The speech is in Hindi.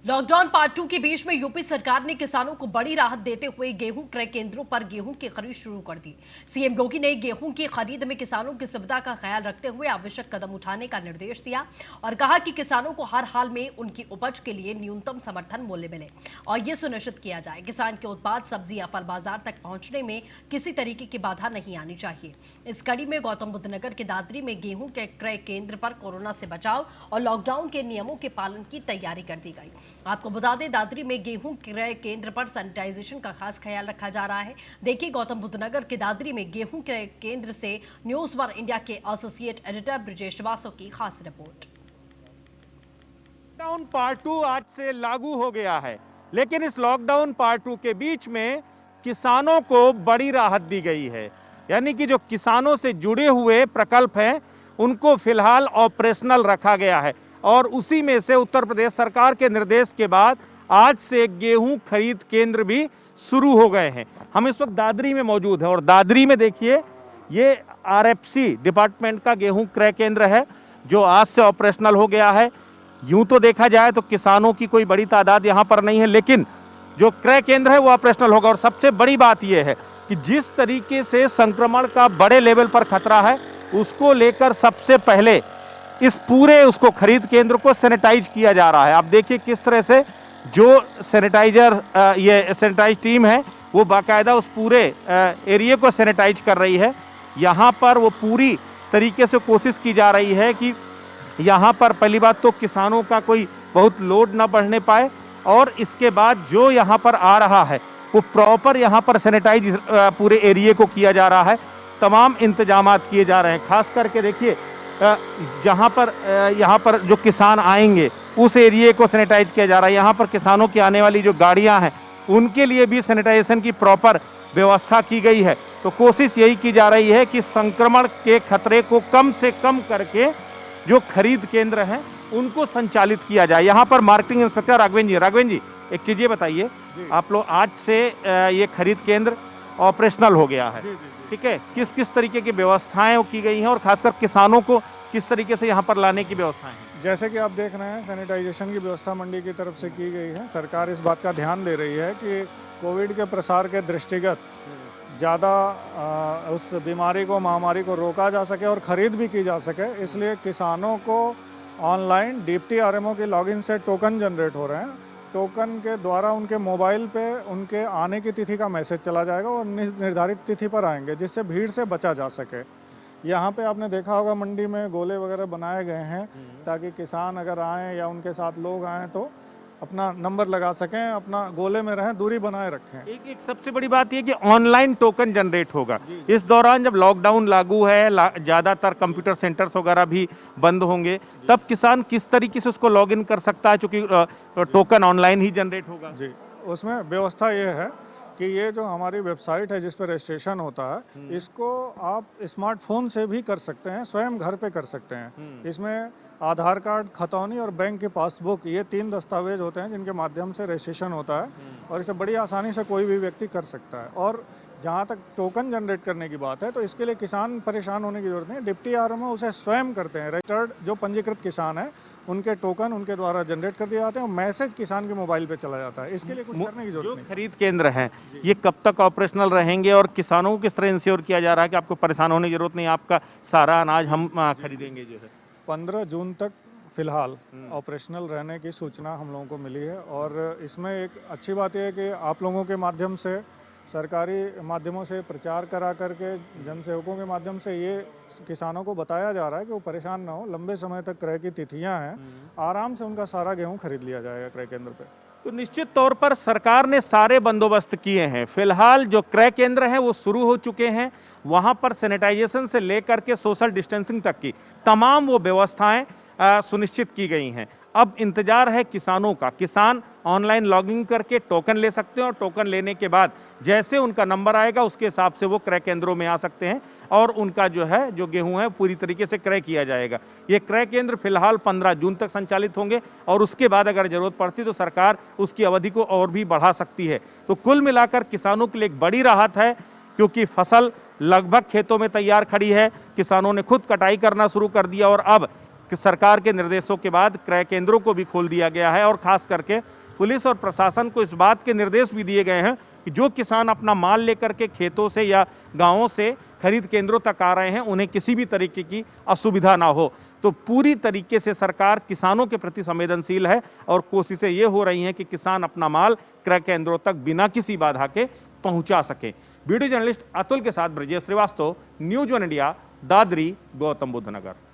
लॉकडाउन पार्ट 2 के बीच में यूपी सरकार ने किसानों को बड़ी राहत देते हुए गेहूं क्रय केंद्रों पर गेहूं की खरीद शुरू कर दी। सीएम योगी ने गेहूं की खरीद में किसानों की सुविधा का ख्याल रखते हुए आवश्यक कदम उठाने का निर्देश दिया और कहा कि किसानों को हर हाल में उनकी उपज के लिए न्यूनतम समर्थन मूल्य मिले और ये सुनिश्चित किया जाए किसान के उत्पाद सब्जी या फल बाजार तक पहुंचने में किसी तरीके की बाधा नहीं आनी चाहिए। इस कड़ी में गौतम बुद्ध नगर के दादरी में गेहूं के क्रय केंद्र पर कोरोना से बचाव और लॉकडाउन के नियमों के पालन की तैयारी कर दी गई। आपको बता दें, दादरी में गेहूं क्रय केंद्र पर सैनिटाइजेशन का खास ख्याल रखा जा रहा है। देखिए गौतम बुद्ध नगर के दादरी में गेहूं क्रय केंद्र से न्यूज वन इंडिया के एसोसिएट एडिटर ब्रिजेश श्रीवास्तव की खास रिपोर्ट। लॉकडाउन पार्ट 2 आज से लागू हो गया है, लेकिन इस लॉकडाउन पार्ट 2 के बीच में किसानों को बड़ी राहत दी गई है। यानी कि जो किसानों से जुड़े हुए प्रकल्प हैं उनको फिलहाल ऑपरेशनल रखा गया है और उसी में से उत्तर प्रदेश सरकार के निर्देश के बाद आज से गेहूं खरीद केंद्र भी शुरू हो गए हैं। हम इस वक्त दादरी में मौजूद हैं और दादरी में देखिए ये आरएफसी डिपार्टमेंट का गेहूं क्रय केंद्र है जो आज से ऑपरेशनल हो गया है। यूं तो देखा जाए तो किसानों की कोई बड़ी तादाद यहाँ पर नहीं है, लेकिन जो क्रय केंद्र है वो ऑपरेशनल होगा। और सबसे बड़ी बात यह है कि जिस तरीके से संक्रमण का बड़े लेवल पर खतरा है उसको लेकर सबसे पहले इस पूरे उसको खरीद केंद्र को सैनिटाइज किया जा रहा है। आप देखिए किस तरह से जो सैनिटाइजर ये सैनिटाइज टीम है वो बाकायदा उस पूरे एरिया को सैनिटाइज कर रही है। यहाँ पर वो पूरी तरीके से कोशिश की जा रही है कि यहाँ पर पहली बात तो किसानों का कोई बहुत लोड ना बढ़ने पाए और इसके बाद जो यहाँ पर आ रहा है वो प्रॉपर यहाँ पर सैनिटाइज पूरे एरिया को किया जा रहा है। तमाम इंतजामात किए जा रहे हैं। खास करके देखिए यहाँ पर जो किसान आएंगे उस एरिया को सैनिटाइज किया जा रहा है। यहाँ पर किसानों की आने वाली जो गाड़ियाँ हैं उनके लिए भी सैनिटाइजेशन की प्रॉपर व्यवस्था की गई है। तो कोशिश यही की जा रही है कि संक्रमण के खतरे को कम से कम करके जो खरीद केंद्र हैं उनको संचालित किया जाए। यहाँ पर मार्केटिंग इंस्पेक्टर राघवेंद्र जी एक चीज़ ये बताइए, आप लोग आज से ये खरीद केंद्र ऑपरेशनल हो गया है, ठीक है, किस किस तरीके की व्यवस्थाएं की गई हैं और खासकर किसानों को किस तरीके से यहाँ पर लाने की व्यवस्थाएं हैं? जैसे कि आप देख रहे हैं सैनिटाइजेशन की व्यवस्था मंडी की तरफ से की गई है। सरकार इस बात का ध्यान दे रही है कि कोविड के प्रसार के दृष्टिगत ज़्यादा उस बीमारी को महामारी को रोका जा सके और ख़रीद भी की जा सके, इसलिए किसानों को ऑनलाइन डीपीटी आरएमओ के लॉगिन से टोकन जनरेट हो रहे हैं। टोकन के द्वारा उनके मोबाइल पे उनके आने की तिथि का मैसेज चला जाएगा और निर्धारित तिथि पर आएंगे जिससे भीड़ से बचा जा सके। यहाँ पे आपने देखा होगा मंडी में गोले वगैरह बनाए गए हैं ताकि किसान अगर आएँ या उनके साथ लोग आएँ तो अपना नंबर लगा सकें, अपना गोले में रहें, दूरी बनाए रखें। एक सबसे बड़ी बात यह कि ऑनलाइन टोकन जनरेट होगा। इस दौरान जब लॉकडाउन लागू है, ज़्यादातर कंप्यूटर सेंटर्स वगैरह भी बंद होंगे, तब किसान किस तरीके से उसको लॉगिन कर सकता है, क्योंकि टोकन ऑनलाइन ही जनरेट होगा? जी, उसमें व्यवस्था ये है कि ये जो हमारी वेबसाइट है जिस पर रजिस्ट्रेशन होता है इसको आप स्मार्टफोन से भी कर सकते हैं, स्वयं घर पे कर सकते हैं। इसमें आधार कार्ड, खतौनी और बैंक की पासबुक, ये 3 दस्तावेज होते हैं जिनके माध्यम से रजिस्ट्रेशन होता है और इसे बड़ी आसानी से कोई भी व्यक्ति कर सकता है। और जहाँ तक टोकन जनरेट करने की बात है तो इसके लिए किसान परेशान होने की जरूरत नहीं। डिप्टी आरएमओ उसे स्वयं करते हैं। रजिस्टर्ड जो पंजीकृत किसान है उनके टोकन उनके द्वारा जनरेट कर दिए जाते हैं और मैसेज किसान के मोबाइल पे चला जाता है। इसके लिए कुछ करने की जरूरत नहीं। खरीद केंद्र हैं ये कब तक ऑपरेशनल रहेंगे और किसानों को किस तरह इंश्योर किया जा रहा है कि आपको परेशान होने की जरूरत नहीं, आपका सारा अनाज हम खरीदेंगे? जो है 15 जून तक फिलहाल ऑपरेशनल रहने की सूचना हम लोगों को मिली है और इसमें एक अच्छी बात यह है कि आप लोगों के माध्यम से, सरकारी माध्यमों से प्रचार करा करके, जनसेवकों के माध्यम से ये किसानों को बताया जा रहा है कि वो परेशान ना हो। लंबे समय तक क्रय की तिथियां हैं, आराम से उनका सारा गेहूं खरीद लिया जाएगा क्रय केंद्र पे। तो निश्चित तौर पर सरकार ने सारे बंदोबस्त किए हैं। फिलहाल जो क्रय केंद्र हैं वो शुरू हो चुके हैं। वहां पर सैनिटाइजेशन से लेकर के सोशल डिस्टेंसिंग तक की तमाम वो व्यवस्थाएं सुनिश्चित की गई हैं। अब इंतजार है किसानों का। किसान ऑनलाइन लॉगिंग करके टोकन ले सकते हैं और टोकन लेने के बाद जैसे उनका नंबर आएगा उसके हिसाब से वो क्रय केंद्रों में आ सकते हैं और उनका जो गेहूं है पूरी तरीके से क्रय किया जाएगा। ये क्रय केंद्र फिलहाल 15 जून तक संचालित होंगे और उसके बाद अगर जरूरत पड़ती तो सरकार उसकी अवधि को और भी बढ़ा सकती है। तो कुल मिलाकर किसानों के लिए एक बड़ी राहत है, क्योंकि फसल लगभग खेतों में तैयार खड़ी है। किसानों ने खुद कटाई करना शुरू कर दिया और अब कि सरकार के निर्देशों के बाद क्रय केंद्रों को भी खोल दिया गया है और खास करके पुलिस और प्रशासन को इस बात के निर्देश भी दिए गए हैं कि जो किसान अपना माल लेकर के खेतों से या गांवों से खरीद केंद्रों तक आ रहे हैं उन्हें किसी भी तरीके की असुविधा ना हो। तो पूरी तरीके से सरकार किसानों के प्रति संवेदनशील है और कोशिशें ये हो रही हैं कि किसान अपना माल क्रय केंद्रों तक बिना किसी बाधा के पहुंचा सके। वीडियो जर्नलिस्ट अतुल के साथ Brajesh Shrivastava, news one India, Dadri, Gautam Buddh नगर।